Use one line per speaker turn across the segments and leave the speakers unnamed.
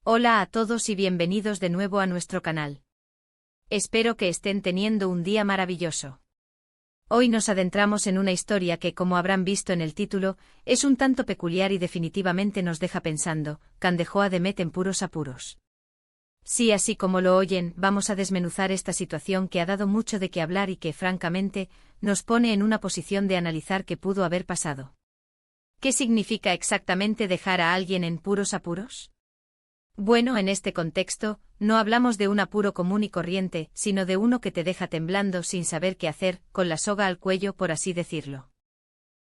Hola a todos y bienvenidos de nuevo a nuestro canal. Espero que estén teniendo un día maravilloso. Hoy nos adentramos en una historia que, como habrán visto en el título, es un tanto peculiar y definitivamente nos deja pensando. Can dejó a Demet en puros apuros. Sí, así como lo oyen, vamos a desmenuzar esta situación que ha dado mucho de qué hablar y que, francamente, nos pone en una posición de analizar qué pudo haber pasado. ¿Qué significa exactamente dejar a alguien en puros apuros? Bueno, en este contexto, no hablamos de un apuro común y corriente, sino de uno que te deja temblando sin saber qué hacer, con la soga al cuello, por así decirlo.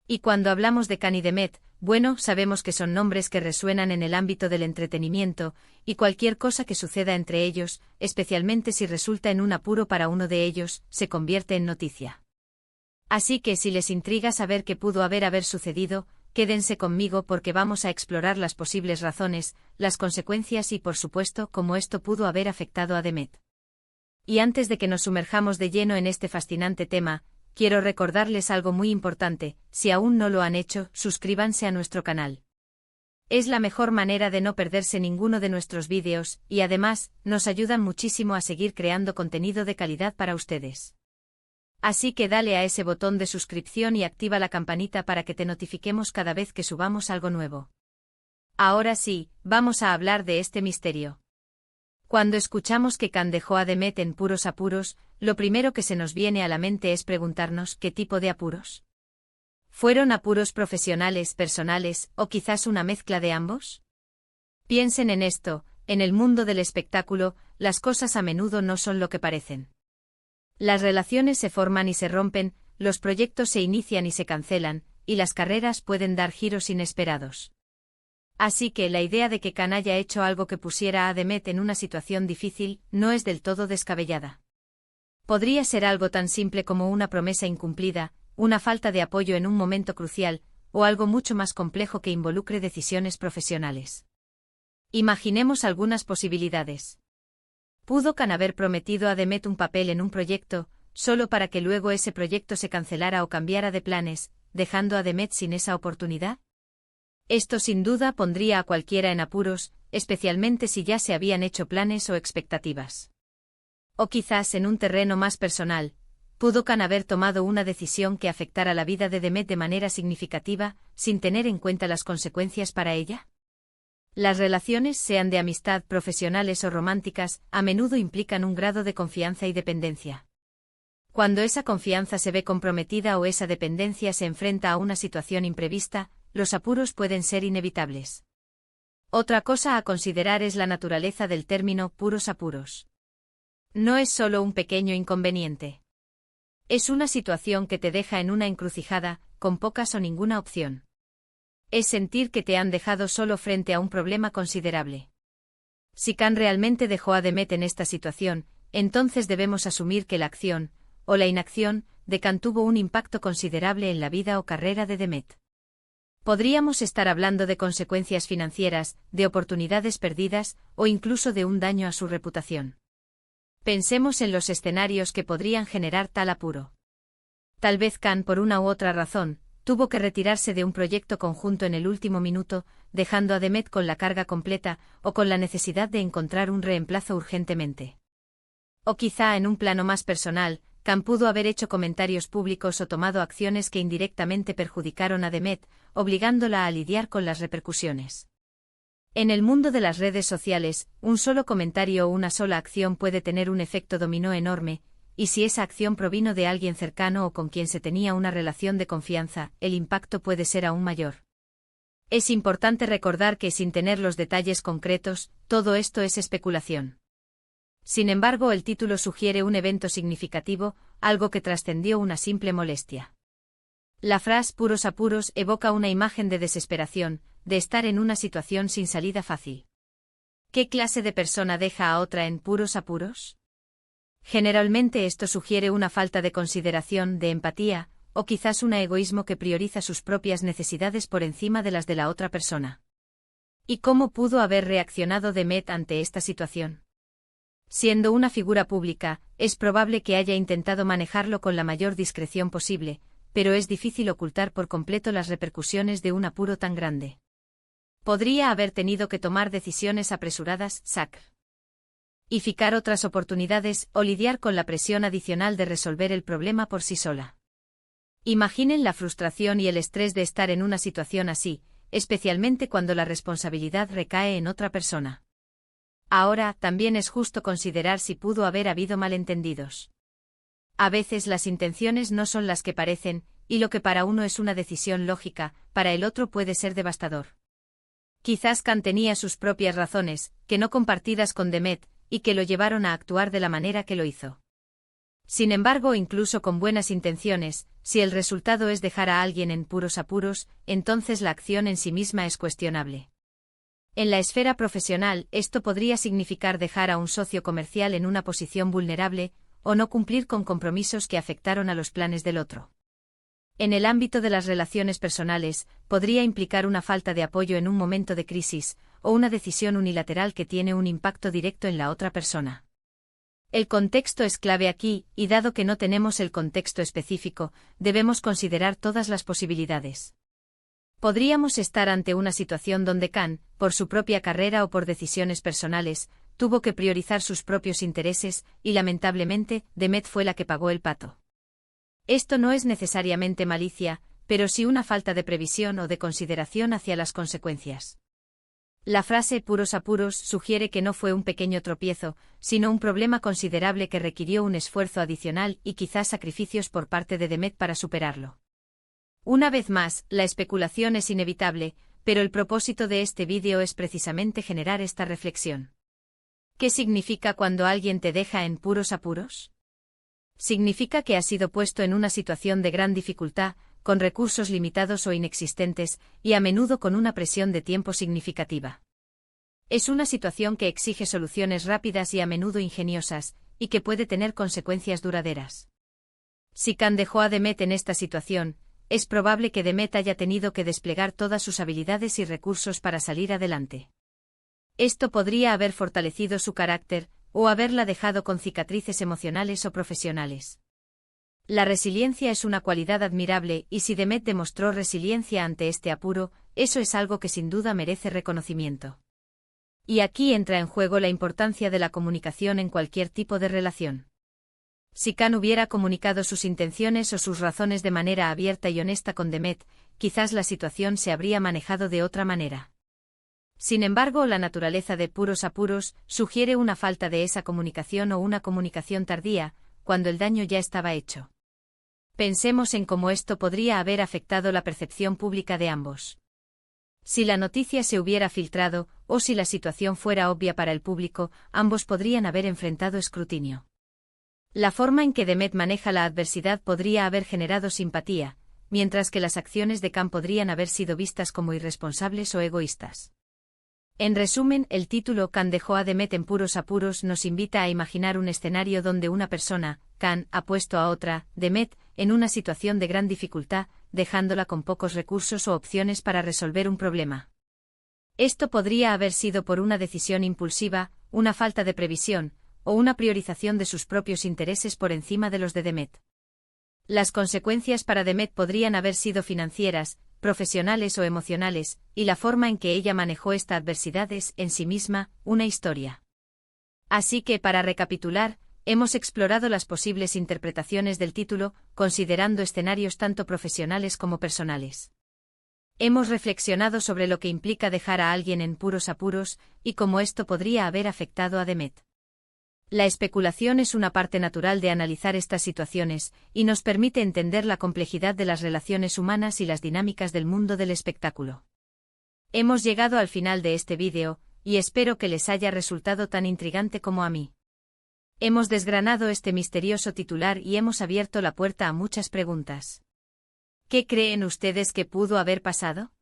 Y cuando hablamos de Can y Demet, bueno, sabemos que son nombres que resuenan en el ámbito del entretenimiento, y cualquier cosa que suceda entre ellos, especialmente si resulta en un apuro para uno de ellos, se convierte en noticia. Así que si les intriga saber qué pudo haber sucedido, quédense conmigo porque vamos a explorar las posibles razones, las consecuencias y, por supuesto, cómo esto pudo haber afectado a Demet. Y antes de que nos sumerjamos de lleno en este fascinante tema, quiero recordarles algo muy importante: si aún no lo han hecho, suscríbanse a nuestro canal. Es la mejor manera de no perderse ninguno de nuestros vídeos, y además, nos ayudan muchísimo a seguir creando contenido de calidad para ustedes. Así que dale a ese botón de suscripción y activa la campanita para que te notifiquemos cada vez que subamos algo nuevo. Ahora sí, vamos a hablar de este misterio. Cuando escuchamos que Can dejó a Demet en puros apuros, lo primero que se nos viene a la mente es preguntarnos ¿qué tipo de apuros? ¿Fueron apuros profesionales, personales, o quizás una mezcla de ambos? Piensen en esto: en el mundo del espectáculo, las cosas a menudo no son lo que parecen. Las relaciones se forman y se rompen, los proyectos se inician y se cancelan, y las carreras pueden dar giros inesperados. Así que la idea de que Can haya hecho algo que pusiera a Demet en una situación difícil no es del todo descabellada. Podría ser algo tan simple como una promesa incumplida, una falta de apoyo en un momento crucial, o algo mucho más complejo que involucre decisiones profesionales. Imaginemos algunas posibilidades. ¿Pudo Can haber prometido a Demet un papel en un proyecto, solo para que luego ese proyecto se cancelara o cambiara de planes, dejando a Demet sin esa oportunidad? Esto sin duda pondría a cualquiera en apuros, especialmente si ya se habían hecho planes o expectativas. O quizás en un terreno más personal, ¿pudo Can haber tomado una decisión que afectara la vida de Demet de manera significativa, sin tener en cuenta las consecuencias para ella? Las relaciones, sean de amistad, profesionales o románticas, a menudo implican un grado de confianza y dependencia. Cuando esa confianza se ve comprometida o esa dependencia se enfrenta a una situación imprevista, los apuros pueden ser inevitables. Otra cosa a considerar es la naturaleza del término puros apuros. No es solo un pequeño inconveniente. Es una situación que te deja en una encrucijada, con pocas o ninguna opción. Es sentir que te han dejado solo frente a un problema considerable. Si Can realmente dejó a Demet en esta situación, entonces debemos asumir que la acción, o la inacción, de Can tuvo un impacto considerable en la vida o carrera de Demet. Podríamos estar hablando de consecuencias financieras, de oportunidades perdidas, o incluso de un daño a su reputación. Pensemos en los escenarios que podrían generar tal apuro. Tal vez Can, por una u otra razón, tuvo que retirarse de un proyecto conjunto en el último minuto, dejando a Demet con la carga completa, o con la necesidad de encontrar un reemplazo urgentemente. O quizá en un plano más personal, Can pudo haber hecho comentarios públicos o tomado acciones que indirectamente perjudicaron a Demet, obligándola a lidiar con las repercusiones. En el mundo de las redes sociales, un solo comentario o una sola acción puede tener un efecto dominó enorme, y si esa acción provino de alguien cercano o con quien se tenía una relación de confianza, el impacto puede ser aún mayor. Es importante recordar que, sin tener los detalles concretos, todo esto es especulación. Sin embargo, el título sugiere un evento significativo, algo que trascendió una simple molestia. La frase puros apuros evoca una imagen de desesperación, de estar en una situación sin salida fácil. ¿Qué clase de persona deja a otra en puros apuros? Generalmente esto sugiere una falta de consideración, de empatía, o quizás un egoísmo que prioriza sus propias necesidades por encima de las de la otra persona. ¿Y cómo pudo haber reaccionado Demet ante esta situación? Siendo una figura pública, es probable que haya intentado manejarlo con la mayor discreción posible, pero es difícil ocultar por completo las repercusiones de un apuro tan grande. Podría haber tenido que tomar decisiones apresuradas, sacrificar otras oportunidades o lidiar con la presión adicional de resolver el problema por sí sola. Imaginen la frustración y el estrés de estar en una situación así, especialmente cuando la responsabilidad recae en otra persona. Ahora, también es justo considerar si pudo haber habido malentendidos. A veces las intenciones no son las que parecen, y lo que para uno es una decisión lógica, para el otro puede ser devastador. Quizás Khan tenía sus propias razones, que no compartidas con Demet, y que lo llevaron a actuar de la manera que lo hizo. Sin embargo, incluso con buenas intenciones, si el resultado es dejar a alguien en puros apuros, entonces la acción en sí misma es cuestionable. En la esfera profesional, esto podría significar dejar a un socio comercial en una posición vulnerable, o no cumplir con compromisos que afectaron a los planes del otro. En el ámbito de las relaciones personales, podría implicar una falta de apoyo en un momento de crisis, o una decisión unilateral que tiene un impacto directo en la otra persona. El contexto es clave aquí, y dado que no tenemos el contexto específico, debemos considerar todas las posibilidades. Podríamos estar ante una situación donde Khan, por su propia carrera o por decisiones personales, tuvo que priorizar sus propios intereses, y lamentablemente, Demet fue la que pagó el pato. Esto no es necesariamente malicia, pero sí una falta de previsión o de consideración hacia las consecuencias. La frase puros apuros sugiere que no fue un pequeño tropiezo, sino un problema considerable que requirió un esfuerzo adicional y quizás sacrificios por parte de Demet para superarlo. Una vez más, la especulación es inevitable, pero el propósito de este vídeo es precisamente generar esta reflexión. ¿Qué significa cuando alguien te deja en puros apuros? Significa que has sido puesto en una situación de gran dificultad, con recursos limitados o inexistentes, y a menudo con una presión de tiempo significativa. Es una situación que exige soluciones rápidas y a menudo ingeniosas, y que puede tener consecuencias duraderas. Si Khan dejó a Demet en esta situación, es probable que Demet haya tenido que desplegar todas sus habilidades y recursos para salir adelante. Esto podría haber fortalecido su carácter, o haberla dejado con cicatrices emocionales o profesionales. La resiliencia es una cualidad admirable y si Demet demostró resiliencia ante este apuro, eso es algo que sin duda merece reconocimiento. Y aquí entra en juego la importancia de la comunicación en cualquier tipo de relación. Si Khan hubiera comunicado sus intenciones o sus razones de manera abierta y honesta con Demet, quizás la situación se habría manejado de otra manera. Sin embargo, la naturaleza de puros apuros sugiere una falta de esa comunicación o una comunicación tardía, cuando el daño ya estaba hecho. Pensemos en cómo esto podría haber afectado la percepción pública de ambos. Si la noticia se hubiera filtrado, o si la situación fuera obvia para el público, ambos podrían haber enfrentado escrutinio. La forma en que Demet maneja la adversidad podría haber generado simpatía, mientras que las acciones de Khan podrían haber sido vistas como irresponsables o egoístas. En resumen, el título Khan dejó a Demet en puros apuros nos invita a imaginar un escenario donde una persona, Khan, ha puesto a otra, Demet, en una situación de gran dificultad, dejándola con pocos recursos o opciones para resolver un problema. Esto podría haber sido por una decisión impulsiva, una falta de previsión, o una priorización de sus propios intereses por encima de los de Demet. Las consecuencias para Demet podrían haber sido financieras, profesionales o emocionales, y la forma en que ella manejó esta adversidad es, en sí misma, una historia. Así que, para recapitular, hemos explorado las posibles interpretaciones del título, considerando escenarios tanto profesionales como personales. Hemos reflexionado sobre lo que implica dejar a alguien en puros apuros, y cómo esto podría haber afectado a Demet. La especulación es una parte natural de analizar estas situaciones, y nos permite entender la complejidad de las relaciones humanas y las dinámicas del mundo del espectáculo. Hemos llegado al final de este vídeo, y espero que les haya resultado tan intrigante como a mí. Hemos desgranado este misterioso titular y hemos abierto la puerta a muchas preguntas. ¿Qué creen ustedes que pudo haber pasado?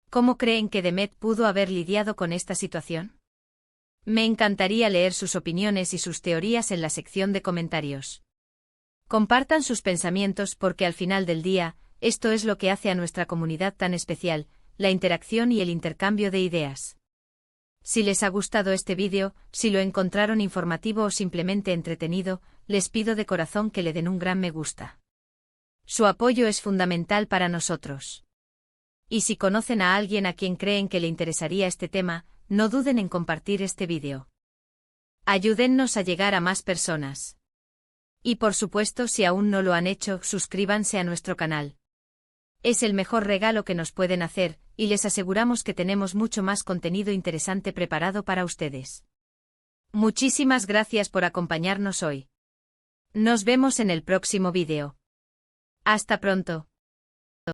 ¿Cómo creen que Demet pudo haber lidiado con esta situación? Me encantaría leer sus opiniones y sus teorías en la sección de comentarios. Compartan sus pensamientos porque al final del día, esto es lo que hace a nuestra comunidad tan especial, la interacción y el intercambio de ideas. Si les ha gustado este vídeo, si lo encontraron informativo o simplemente entretenido, les pido de corazón que le den un gran me gusta. Su apoyo es fundamental para nosotros. Y si conocen a alguien a quien creen que le interesaría este tema, no duden en compartir este vídeo. Ayúdennos a llegar a más personas. Y por supuesto, si aún no lo han hecho, suscríbanse a nuestro canal. Es el mejor regalo que nos pueden hacer, y les aseguramos que tenemos mucho más contenido interesante preparado para ustedes. Muchísimas gracias por acompañarnos hoy. Nos vemos en el próximo vídeo. Hasta pronto.